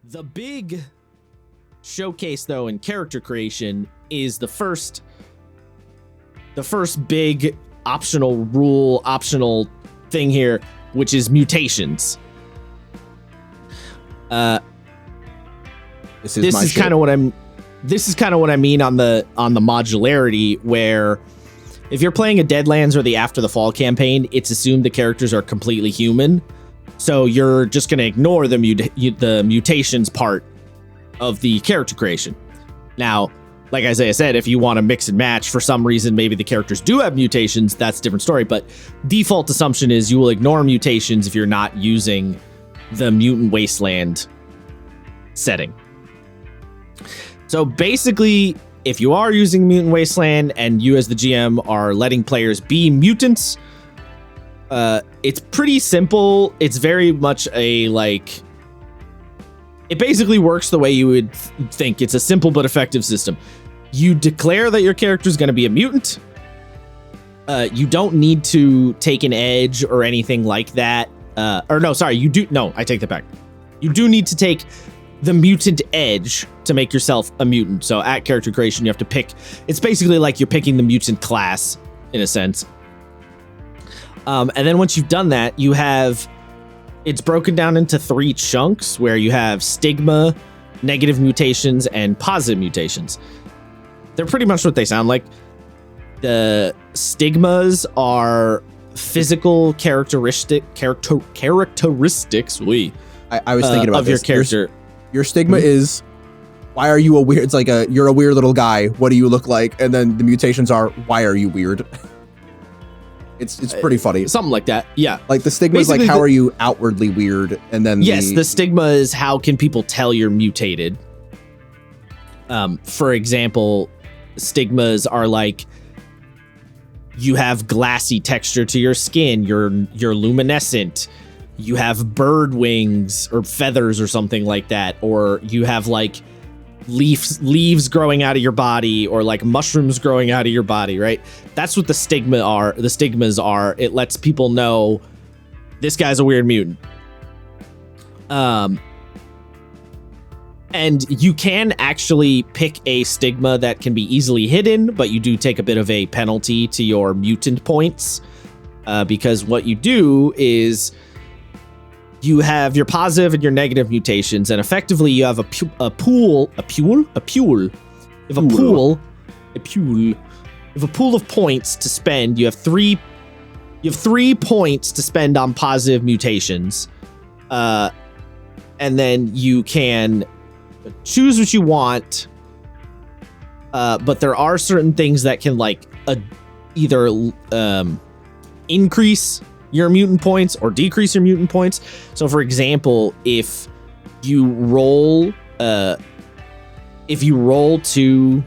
The big showcase, though, in character creation is the first big optional thing here, which is mutations. This is kind of what I mean on the modularity, where if you're playing a Deadlands or the After the Fall campaign, it's assumed the characters are completely human. So you're just going to ignore the mutations part of the character creation. Now, like Isaiah said, if you want to mix and match for some reason, maybe the characters do have mutations, that's a different story. But default assumption is you will ignore mutations if you're not using the Mutant Wasteland setting. So basically, if you are using Mutant Wasteland and you as the GM are letting players be mutants, it's pretty simple. It's very much it basically works the way you would think. It's a simple but effective system. You declare that your character is going to be a mutant. You don't need to take an edge or anything like that. I take that back. You do need to take the mutant edge to make yourself a mutant. So at character creation, you have to pick. It's basically like you're picking the mutant class in a sense. And then once you've done that, it's broken down into 3 chunks where you have stigma, negative mutations, and positive mutations. They're pretty much what they sound like. The stigmas are physical characteristics. I was thinking about of your character. Your stigma is, why are you a weird? It's like you're a weird little guy. What do you look like? And then the mutations are, why are you weird? It's pretty funny. Something like that. Yeah. Like the stigma is like, how are you outwardly weird? And then the stigma is how can people tell you're mutated? For example, stigmas are like, you have glassy texture to your skin. You're luminescent. You have bird wings or feathers or something like that. Or you have like leaves growing out of your body, or like mushrooms growing out of your body, right? That's what the stigmas are. It lets people know this guy's a weird mutant. And you can actually pick a stigma that can be easily hidden, but you do take a bit of a penalty to your mutant points, because what you do is you have your positive and your negative mutations, and effectively you have a pool of points to spend. You have three points to spend on positive mutations, and then you can choose what you want. But there are certain things that can either increase your mutant points or decrease your mutant points. So for example, if you roll two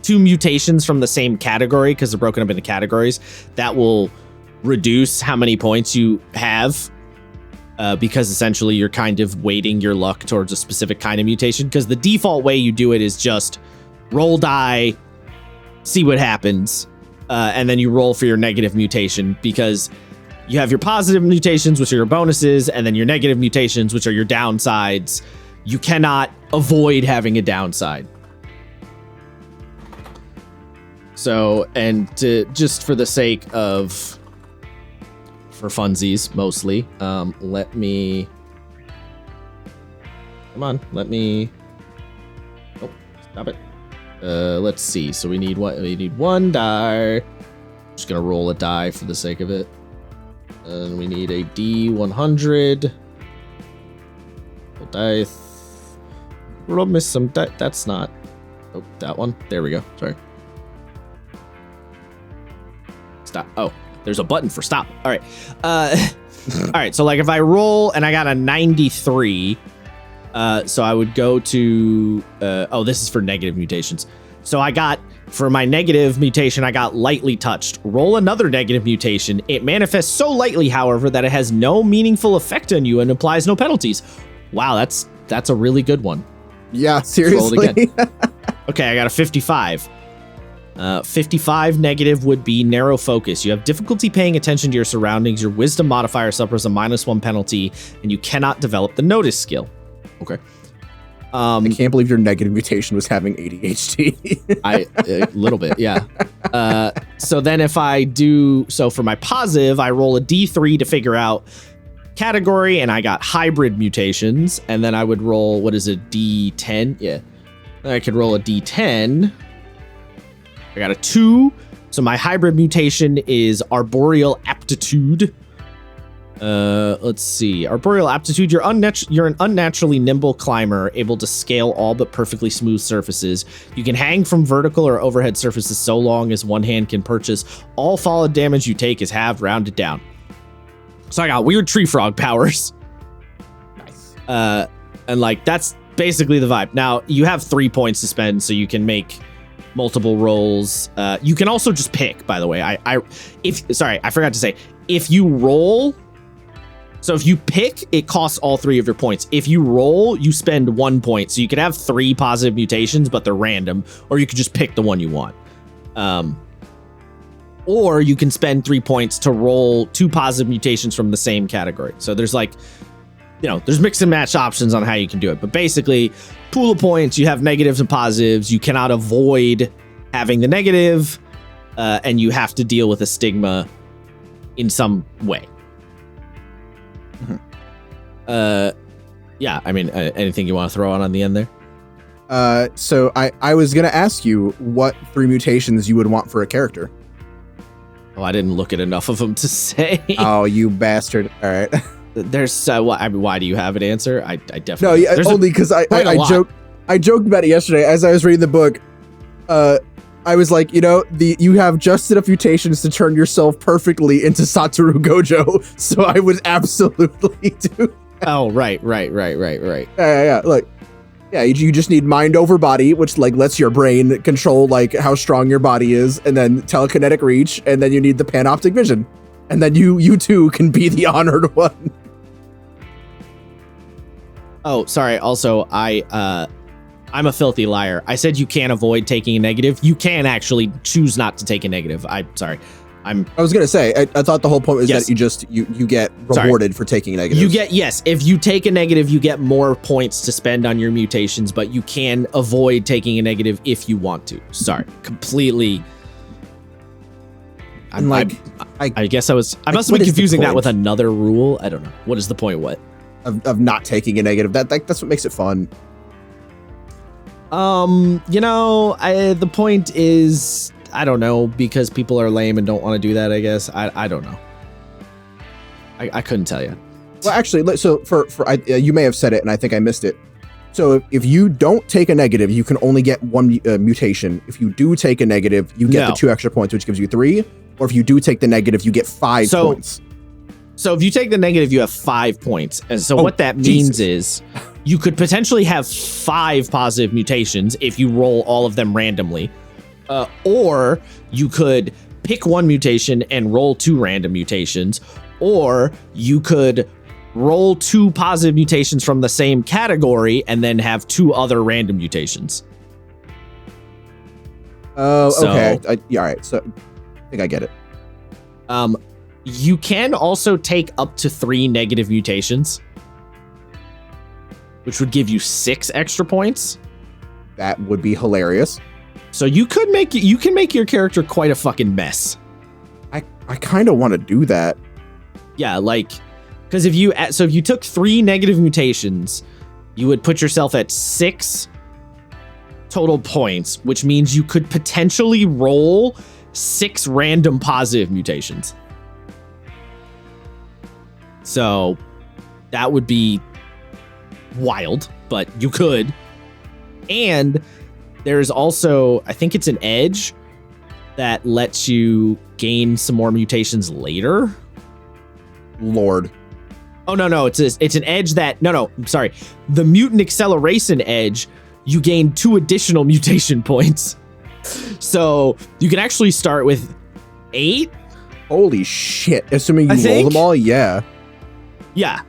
mutations from the same category, because they're broken up into categories, that will reduce how many points you have, because essentially you're kind of weighting your luck towards a specific kind of mutation, because the default way you do it is just roll die, see what happens. And then you roll for your negative mutation, because you have your positive mutations, which are your bonuses, and then your negative mutations, which are your downsides. You cannot avoid having a downside. So, and just for the sake of, for funsies mostly, let me, oh, stop it. Let's see. So we need what? We need 1 die. I'm just gonna roll a die for the sake of it. And we need a D100. Roll die. Roll miss some. That's not. Oh, that one. There we go. Sorry. Stop. Oh, there's a button for stop. All right. All right. So like if I roll and I got a 93. So I would go to, this is for negative mutations. So I got, for my negative mutation, I got lightly touched. Roll another negative mutation. It manifests so lightly, however, that it has no meaningful effect on you and applies no penalties. Wow, that's a really good one. Yeah, seriously. Okay, I got a 55. 55 negative would be narrow focus. You have difficulty paying attention to your surroundings. Your wisdom modifier suffers a -1 penalty, and you cannot develop the notice skill. Okay. I can't believe your negative mutation was having ADHD. A little bit, yeah. So then if I do, so for my positive, I roll a D3 to figure out category, and I got hybrid mutations, and then I would roll, what is it, D10? Yeah. Then I could roll a D10. I got a 2. So my hybrid mutation is arboreal aptitude. Let's see. Arboreal aptitude. You're an unnaturally nimble climber, able to scale all but perfectly smooth surfaces. You can hang from vertical or overhead surfaces so long as one hand can purchase. All fallen damage you take is halved, rounded down. So I got weird tree frog powers. Nice. And like that's basically the vibe. Now you have 3 points to spend, so you can make multiple rolls. You can also just pick. By the way, I forgot to say, if you roll. So if you pick, it costs all 3 of your points. If you roll, you spend 1 point. So you could have 3 positive mutations, but they're random, or you could just pick the one you want. Or you can spend 3 points to roll 2 positive mutations from the same category. So there's like, there's mix and match options on how you can do it. But basically, pool of points, you have negatives and positives. You cannot avoid having the negative, and you have to deal with a stigma in some way. Yeah, I mean, anything you want to throw on the end there? So I was going to ask you what 3 mutations you would want for a character. Oh, I didn't look at enough of them to say. Oh, you bastard. All right. There's, why do you have an answer? I definitely... No, yeah, only because I joked about it yesterday as I was reading the book. I was like, you have just enough mutations to turn yourself perfectly into Satoru Gojo, so I would absolutely do that. Oh, right. Yeah. Look, yeah, you just need mind over body, which like lets your brain control like how strong your body is, and then telekinetic reach, and then you need the panoptic vision, and then you too can be the honored one. Oh, sorry. Also, I'm a filthy liar. I said you can't avoid taking a negative. You can actually choose not to take a negative. I was gonna say, I thought the whole point was that you get rewarded for taking a negative. If you take a negative, you get more points to spend on your mutations, but you can avoid taking a negative if you want to. Sorry, completely. I guess I must have been confusing that with another rule. I don't know. What is the point? What? Of not taking a negative. That's what makes it fun. The point is, I don't know, because people are lame and don't want to do that, I guess. I don't know. I couldn't tell you. Well, actually, so you may have said it and I think I missed it. So if you don't take a negative, you can only get 1 mutation. If you do take a negative, you get the 2 extra points, which gives you 3. Or if you do take the negative, you get 5 points. So if you take the negative, you have 5 points. And so what that means is you could potentially have 5 positive mutations if you roll all of them randomly. Or you could pick 1 mutation and roll 2 random mutations. Or you could roll 2 positive mutations from the same category and then have 2 other random mutations. Oh, okay. All right. So I think I get it. You can also take up to 3 negative mutations, which would give you 6 extra points. That would be hilarious. So you can make your character quite a fucking mess. I kind of want to do that. Yeah, like, because if you took 3 negative mutations, you would put yourself at 6 total points, which means you could potentially roll 6 random positive mutations. So that would be wild, but you could. And there's also, I think it's an edge that lets you gain some more mutations later. Lord. Oh, no, it's an edge that, I'm sorry. The mutant acceleration edge, you gain 2 additional mutation points. So you can actually start with 8. Holy shit. Assuming you roll them all, yeah. Yeah.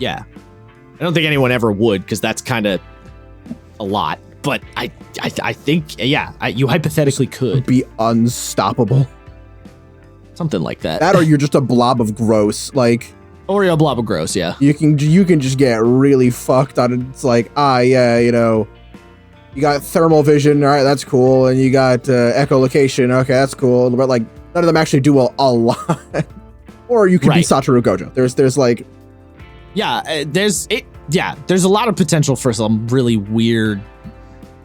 I don't think anyone ever would, because that's kind of a lot. but I think, you hypothetically could. Be unstoppable. Something like that. That or you're just a blob of gross. Like, or you're a blob of gross, yeah. You can just get really fucked on it. It's like, yeah, you know, you got thermal vision, all right, that's cool, and you got echolocation, okay, that's cool, but like none of them actually do a lot. Or you could be Satoru Gojo. There's like, there's a lot of potential for some really weird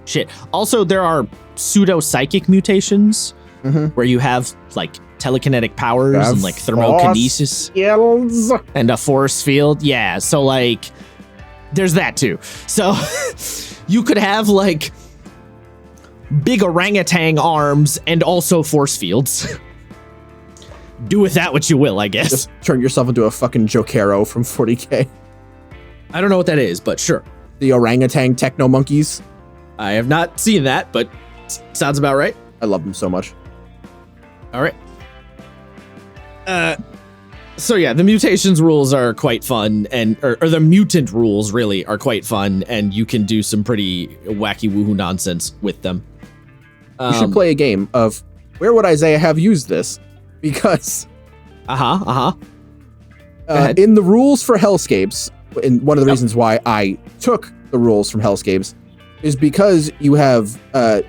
shit. Also, there are pseudo psychic mutations where you have like telekinetic powers and like thermokinesis and a force field. Yeah, so like there's that too. So you could have like big orangutan arms and also force fields. Do with that what you will, I guess. Just turn yourself into a fucking Jokero from 40K. I don't know what that is, but sure. The orangutan techno monkeys. I have not seen that, but sounds about right. I love them so much. All right. So yeah, the mutations rules are quite fun, or the mutant rules really are quite fun, and you can do some pretty wacky woohoo nonsense with them. You should play a game of where would Isaiah have used this? Because in the rules for Hellscapes, and one of the reasons why I took the rules from Hellscapes is because you have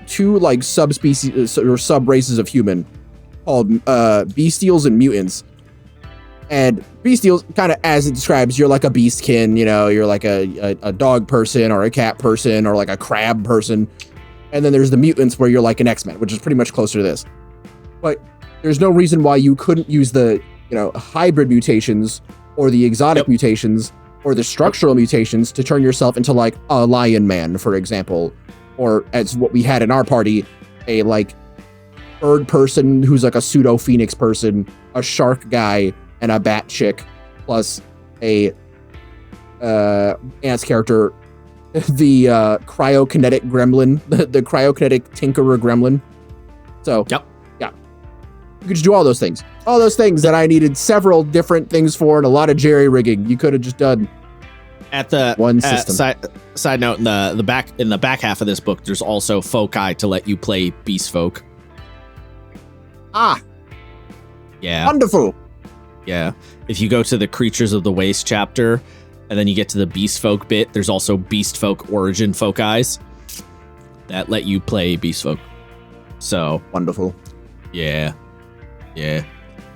two like subspecies or sub races of human called bestials and mutants. And bestials, kind of as it describes, you're like a beastkin, you know, you're like a dog person or a cat person or like a crab person. And then there's the mutants where you're like an X-Men, which is pretty much closer to this. But there's no reason why you couldn't use the, you know, hybrid mutations or the exotic mutations or the structural mutations to turn yourself into like a lion man, for example. Or as what we had in our party, a like bird person who's like a pseudo phoenix person, a shark guy, and a bat chick, plus a Ant's character, the cryokinetic gremlin, the cryokinetic tinkerer gremlin. So yeah, you could just do all those things that I needed several different things for and a lot of jerry rigging. You could have just done at the one system. Side note, in the back half of this book, there's also foci to let you play beast folk. Yeah, wonderful. Yeah, if you go to the Creatures of the Waste chapter, and then you get to the Beast Folk bit, there's also Beast Folk origin foci that let you play Beast Folk. So wonderful. Yeah.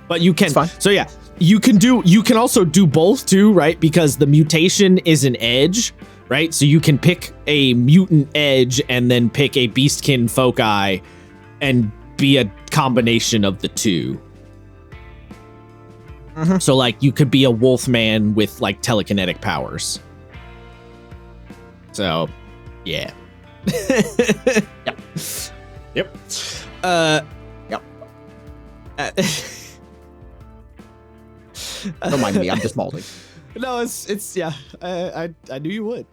But you can. So yeah, you can also do both too, right? Because the mutation is an edge, right? So you can pick a mutant edge and then pick a beastkin foci and be a combination of the two. So like you could be a wolf man with like telekinetic powers. So yeah. Yep. Yep. Don't mind me, I'm just molding. No, it's yeah. I knew you would.